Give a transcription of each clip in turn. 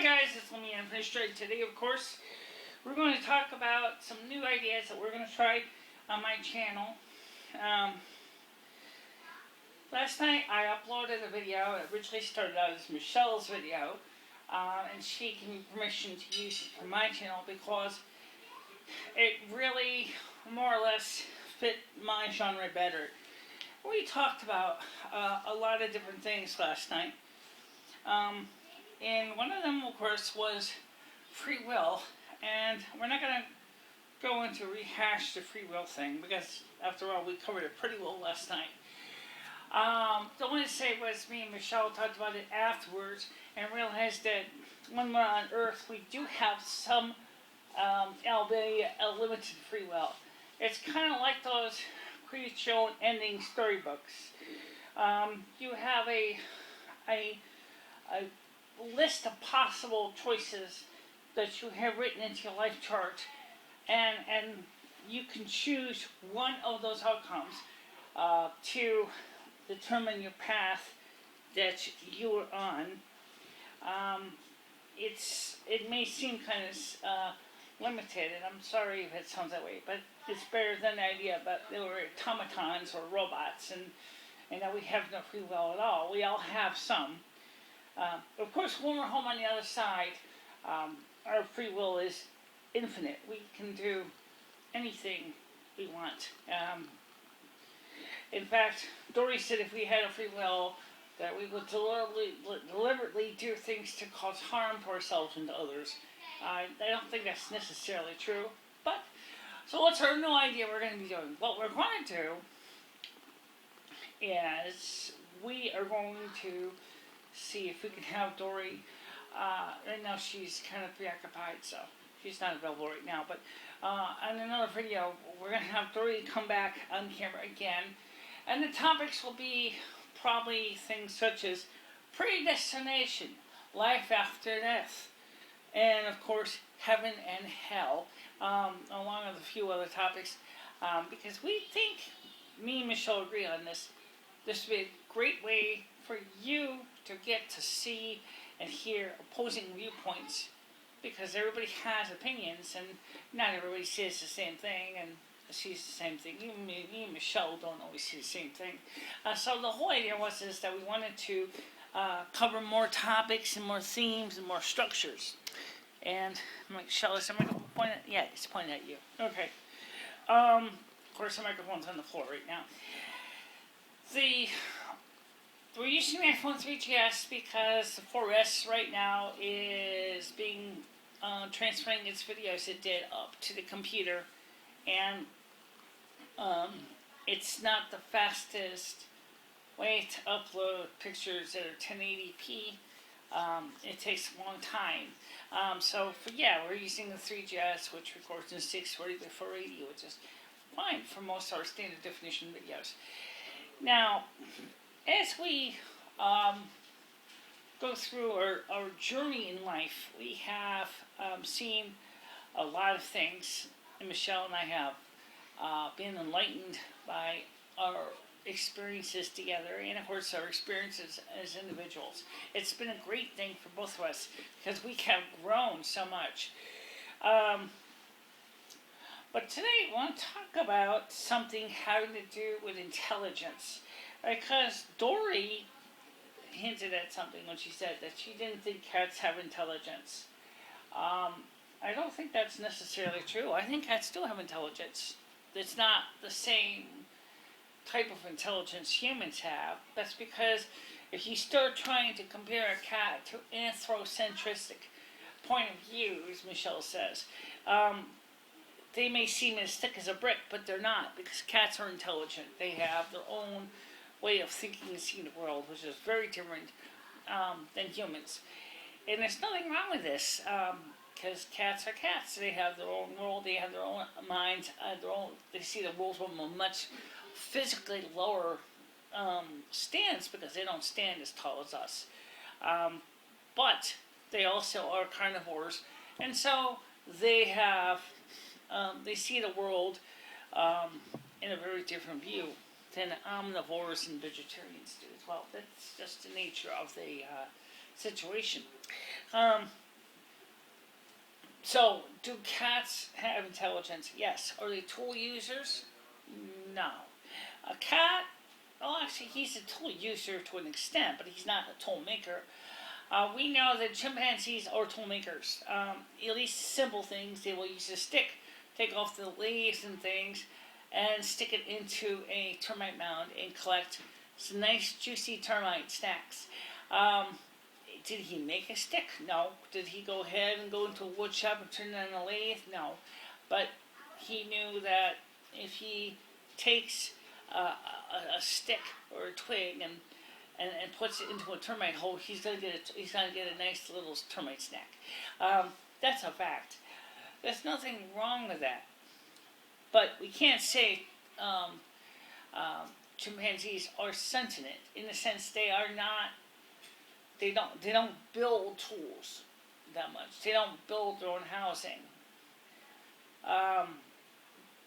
Hi guys, it's Lumi09042015Will. Today, of course, we're going to talk about some new ideas that we're going to try on my channel. Last night I uploaded a video. It originally started out as Michelle's video, and she gave me permission to use it for my channel because it really more or less fit my genre better. We talked about a lot of different things last night. And one of them, of course, was free will. And we're not going to go into rehash the free will thing because, after all, we covered it pretty well last night. The only to say was me and Michelle talked about it afterwards and realized that when we're on Earth, we do have some, albeit a limited free will. It's kind of like those pre-shown ending storybooks. You have a list of possible choices that you have written into your life chart, and you can choose one of those outcomes to determine your path that you are on. It may seem kind of limited, and I'm sorry if it sounds that way, but it's better than the idea that there were automatons or robots and that we have no free will at all. We all have some. Of course, when we're home on the other side, our free will is infinite. We can do anything we want. In fact, Dory said if we had a free will, that we would deliberately do things to cause harm to ourselves and to others. I don't think that's necessarily true. But, so what's our new idea we're going to be doing? What we're going to do is we are going to see if we can have Dory. Right now she's kind of preoccupied, so she's not available right now. But on another video, we're going to have Dory come back on camera again. And the topics will be probably things such as predestination, life after death, and of course heaven and hell, along with a few other topics. Because we think, me and Michelle agree on this, this would be a great way for you to get to see and hear opposing viewpoints, because everybody has opinions and not everybody says the same thing and sees the same thing. Even me and Michelle don't always see the same thing. So the whole idea was that we wanted to cover more topics and more themes and more structures. And Michelle, is the microphone pointing at? Yeah, it's pointing at you. Okay. Of course, the microphone's on the floor right now. We're using the iPhone 3GS because the 4S right now is being transferring its videos it did up to the computer, and it's not the fastest way to upload pictures that are 1080p. It takes a long time. So we're using the 3GS, which records in 640 by 480, which is fine for most of our standard definition videos. Now, as we go through our journey in life, we have seen a lot of things, and Michelle and I have been enlightened by our experiences together, and of course our experiences as individuals. It's been a great thing for both of us because we have grown so much. But today I want to talk about something having to do with intelligence, because Dory hinted at something when she said that she didn't think cats have intelligence. I don't think that's necessarily true. I think cats do have intelligence. It's not the same type of intelligence humans have. That's because if you start trying to compare a cat to anthropocentristic point of view, as Michelle says, they may seem as thick as a brick, but they're not, because cats are intelligent. They have their own way of thinking and seeing the world, which is very different than humans. And there's nothing wrong with this, because cats are cats. They have their own world, they have their own minds, they see the world from a much physically lower stance, because they don't stand as tall as us. But they also are carnivores, and so they have they see the world in a very different view than omnivores and vegetarians do as well. That's just the nature of the situation. So, do cats have intelligence? Yes. Are they tool users? No. A cat, well, actually, he's a tool user to an extent, but he's not a tool maker. We know that chimpanzees are tool makers. At least simple things. They will use a stick, take off the leaves and things, and stick it into a termite mound and collect some nice juicy termite snacks. Did he make a stick? No. Did he go ahead and go into a wood shop and turn it on a lathe? No. But he knew that if he takes a stick or a twig and puts it into a termite hole, he's gonna get a nice little termite snack. That's a fact. There's nothing wrong with that. But we can't say chimpanzees are sentient in the sense they are not. They don't build tools that much. They don't build their own housing.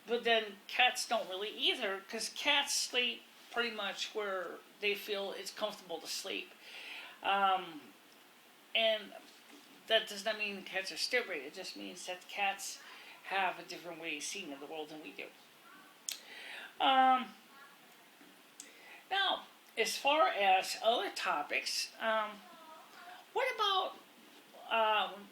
But then cats don't really either, because cats sleep pretty much where they feel it's comfortable to sleep. And that does not mean cats are stupid. It just means that cats have a different way of seeing the world than we do. Now, as far as other topics, what about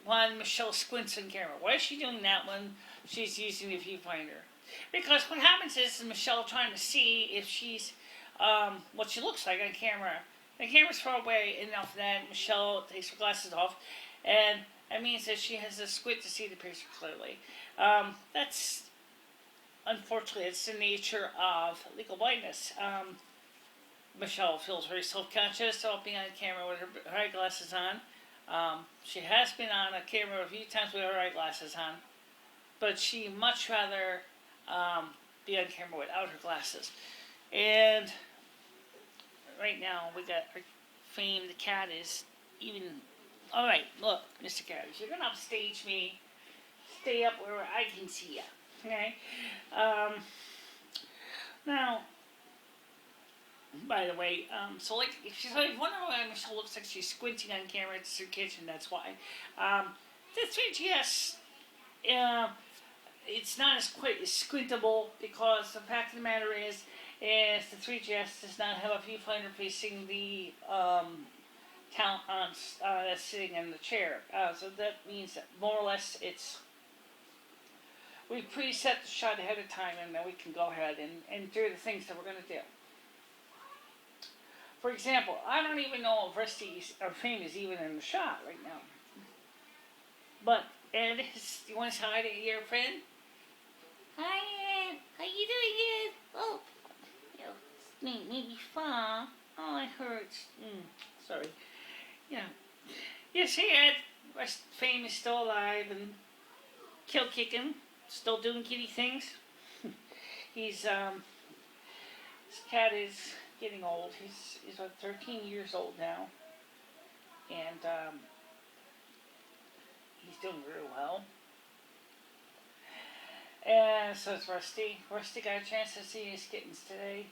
when Michelle squints on camera? Why is she doing that when she's using the viewfinder? Because what happens is Michelle trying to see if she's what she looks like on camera. The camera's far away enough that Michelle takes her glasses off, and that means that she has to squint to see the picture clearly. That's unfortunately it's the nature of legal blindness. Michelle feels very self-conscious about being on camera with her eyeglasses on. She has been on a camera a few times with her eyeglasses on, but she much rather be on camera without her glasses. And right now we got our Fame the cat is even. All right, look, Mr. Cat, if you're gonna upstage me, stay up where I can see you. Okay. Now. By the way, so like, if she's like wondering why Michelle looks like she's squinting on camera, it's her kitchen. That's why. The 3GS, it's not as quite as squintable because the fact of the matter is the 3GS does not have a viewfinder facing the count on that's sitting in the chair. So that means that more or less we preset the shot ahead of time, and then we can go ahead and do the things that we're going to do. For example, I don't even know if Rusty's or Fame is even in the shot right now. But Ed, you want to say hi to your friend? Hi, Ed. How you doing, Ed? Oh, it's made me fall. Oh, it hurts. Sorry. Yeah. Yes, hey, Ed. Fame is still alive and kill kicking, still doing kitty things. His cat is getting old. He's like 13 years old now, and he's doing very well. And so it's Rusty. Rusty got a chance to see his kittens today.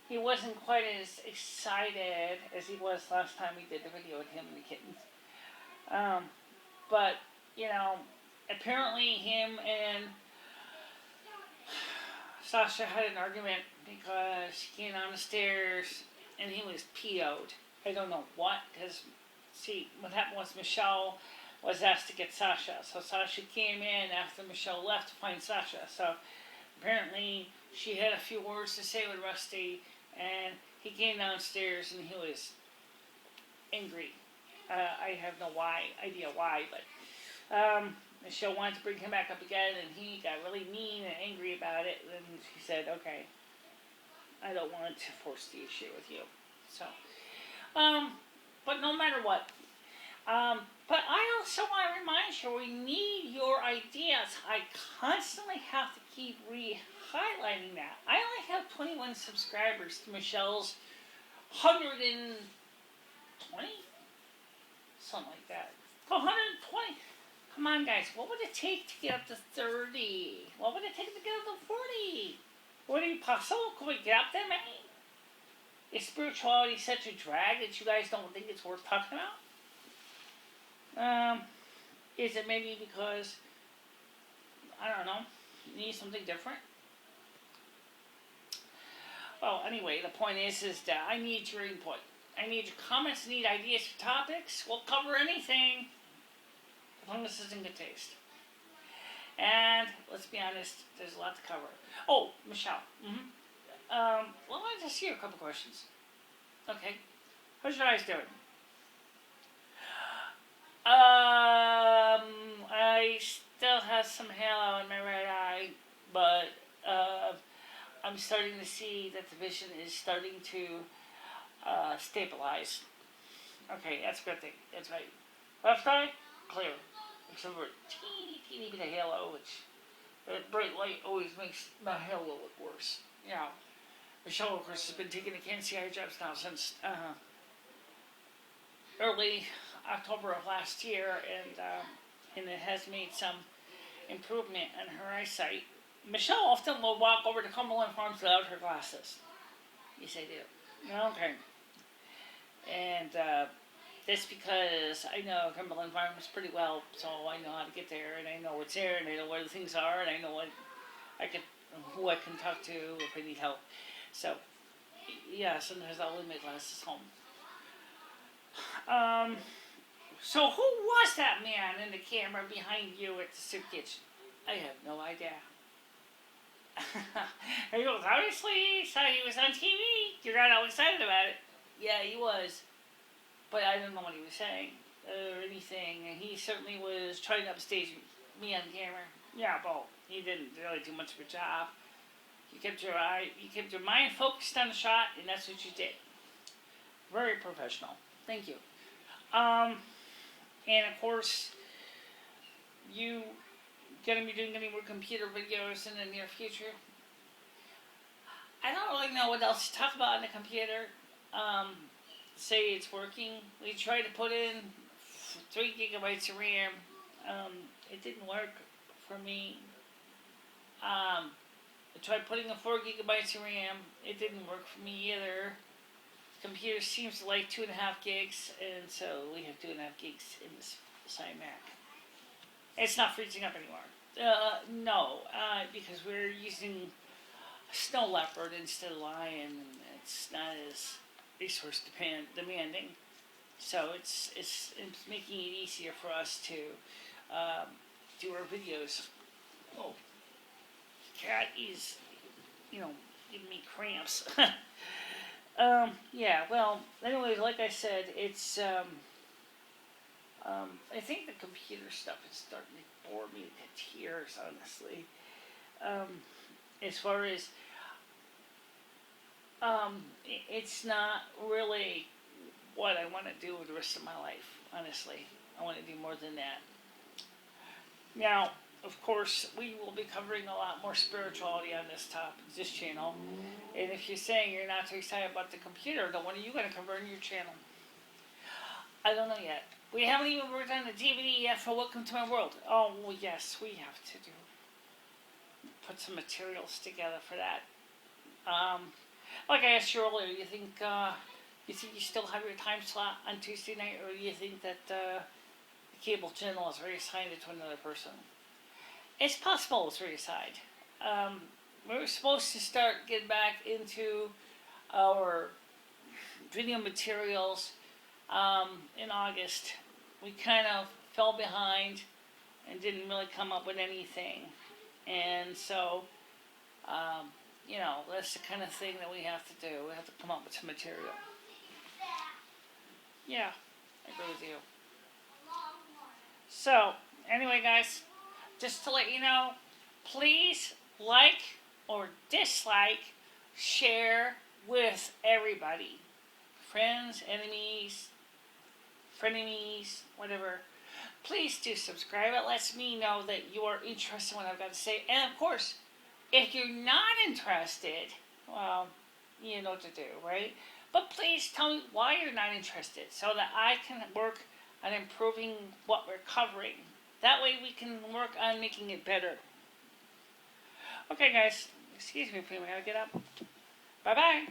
He wasn't quite as excited as he was last time we did the video with him and the kittens. But, apparently him and Sasha had an argument because he came down the stairs and he was PO'd. I don't know what, because, see, what happened was Michelle was asked to get Sasha. So Sasha came in after Michelle left to find Sasha. So apparently she had a few words to say with Rusty, and he came downstairs and he was angry. I have no idea why, but Michelle wanted to bring him back up again, and he got really mean and angry about it. And she said, "Okay, I don't want to force the issue with you." So, but no matter what. But I also want to remind you, we need your ideas. I constantly have to keep highlighting that. I only have 21 subscribers to Michelle's 120? Something like that. 120. Come on, guys. What would it take to get up to 30? What would it take to get up to 40? Would it be possible? Could we get up that many? Is spirituality such a drag that you guys don't think it's worth talking about? Is it maybe because, I don't know, you need something different? Well, anyway, the point is that I need your input. I need your comments, I need ideas for topics. We'll cover anything as long as it's in good taste. And let's be honest, there's a lot to cover. Oh, Michelle. Well, I just hear a couple questions. Okay. How's your eyes doing? I still have some halo in my right eye, but I'm starting to see that the vision is starting to stabilize. Okay, that's a good thing. That's right. Left eye, clear. Except for a teeny bit of halo, which that bright light always makes my halo look worse. Yeah. Michelle, of course, has been taking the cancer eye drops now since early October of last year, and it has made some improvement in her eyesight. Michelle often will walk over to Cumberland Farms without her glasses. Yes, I do. Okay. And that's because I know Cumberland Farms pretty well, so I know how to get there, and I know what's there, and I know where the things are, and I know who I can talk to if I need help. So, yeah, sometimes I'll leave my glasses home. So who was that man in the camera behind you at the soup kitchen? I have no idea. He goes, obviously, saw he was on TV. You got all excited about it. Yeah, he was. But I don't know what he was saying or anything. And he certainly was trying to upstage me on camera. Yeah, well, he didn't really do much of a job. You kept your mind focused on the shot, and that's what you did. Very professional. Thank you. And of course, you gonna be doing any more computer videos in the near future. I don't really know what else to talk about on the computer. Say it's working. We tried to put in 3 gigabytes of RAM. It didn't work for me. I tried putting in 4 gigabytes of RAM. It didn't work for me either. The computer seems to like 2.5 gigs, and so we have 2.5 gigs in this iMac. It's not freezing up anymore. No, because we're using Snow Leopard instead of Lion, and it's not as resource demanding. So it's making it easier for us to do our videos. Oh, cat is, giving me cramps. Yeah, well, anyway, like I said, it's, I think the computer stuff is starting to bore me to tears, honestly. As far as, it's not really what I want to do with the rest of my life, honestly. I want to do more than that. Now, of course, we will be covering a lot more spirituality on this channel. And if you're saying you're not too excited about the computer, then what are you going to cover in your channel? I don't know yet. We haven't even worked on the DVD yet for Welcome to My World. Oh, well, yes, we have to put some materials together for that. Like I asked you earlier, you think you still have your time slot on Tuesday night, or do you think that the cable channel is reassigned it to another person? It's possible it's reassigned. We were supposed to start getting back into our video materials in August. We kind of fell behind and didn't really come up with anything. And so, that's the kind of thing that we have to do. We have to come up with some material. Yeah, I agree with you. So, anyway, guys, just to let you know, please like or dislike, share with everybody. Friends, enemies, frenemies, whatever. Please do subscribe. It lets me know that you are interested in what I've got to say. And of course, if you're not interested, well, you know what to do, right? But please tell me why you're not interested so that I can work on improving what we're covering. That way we can work on making it better. Okay, guys. Excuse me, I gotta get up. Bye-bye.